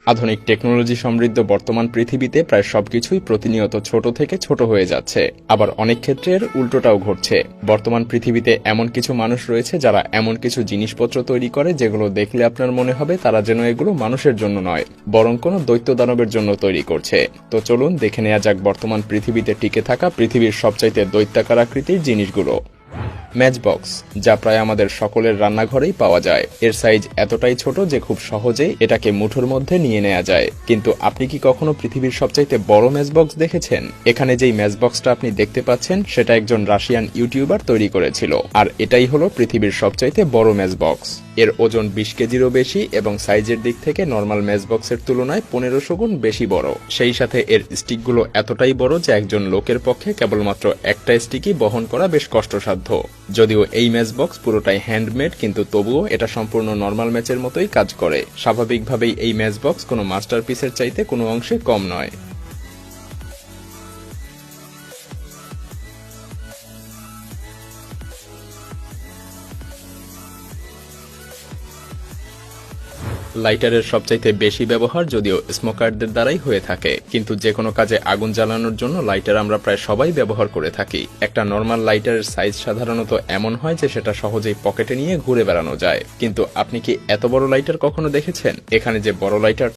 আধুনিক টেকনোলজি সমৃদ্ধ বর্তমান পৃথিবীতে প্রায় সবকিছুই প্রতিনিয়ত ছোট থেকে ছোট হয়ে যাচ্ছে, আবার অনেক ক্ষেত্রে এর উল্টোটাও ঘটছে। বর্তমান পৃথিবীতে এমন কিছু মানুষ রয়েছে যারা এমন কিছু জিনিসপত্র তৈরি করে যেগুলো দেখলে আপনার মনে হবে তারা যেন এগুলো মানুষের জন্য নয়, বরং কোনো দৈত্য দানবের জন্য তৈরি করছে। তো চলুন দেখে নেওয়া যাক বর্তমান পৃথিবীতে টিকে থাকা পৃথিবীর সবচাইতে দৈত্যাকার আকৃতির জিনিসগুলো। ম্যাচবক্স, যা প্রায় আমাদের সকলের রান্নাঘরেই পাওয়া যায়। এর সাইজ এতটাই ছোট যে খুব সহজেই এটাকে মুঠোর মধ্যে নিয়ে নেওয়া যায়। কিন্তু আপনি কি কখনো পৃথিবীর সবচাইতে বড় ম্যাচবক্স দেখেছেন? এখানে যেই ম্যাচবক্সটা আপনি দেখতে পাচ্ছেন সেটা একজন রাশিয়ান ইউটিউবার তৈরি করেছিল, আর এটাই হলো পৃথিবীর সবচাইতে বড় ম্যাচবক্স। এর ওজন 20 কেজিরও বেশি এবং সাইজের দিক থেকে নর্মাল ম্যাচবক্সের তুলনায় 1500 গুণ বেশি বড়। সেই সাথে এর স্টিকগুলো এতটাই বড় যে একজন লোকের পক্ষে কেবলমাত্র একটা স্টিকই বহন করা বেশ কষ্টসাধ্য। যদিও এই ম্যাচবক্স পুরোটাই হ্যান্ডমেড, কিন্তু তবুও এটা সম্পূর্ণ নর্মাল ম্যাচের মতোই কাজ করে। স্বাভাবিকভাবেই এই ম্যাচবক্স কোনো মাস্টারপিসের চাইতে কোনো অংশে কম নয়। লাইটারের সবচাইতে বেশি ব্যবহার যদিও স্মোকারদের দ্বারাই হয়ে থাকে, কিন্তু যে কোনো কাজে আগুন জ্বালানোর জন্য লাইটার আমরা প্রায় সবাই ব্যবহার করে থাকি। একটা নর্মাল লাইটারের সাইজ সাধারণত এমন হয় যে সেটা সহজেই পকেটে নিয়ে ঘুরে বেড়ানো যায়। কিন্তু আপনি কি এত বড় লাইটার কখনো দেখেছেন? এখানে যে বড় লাইটার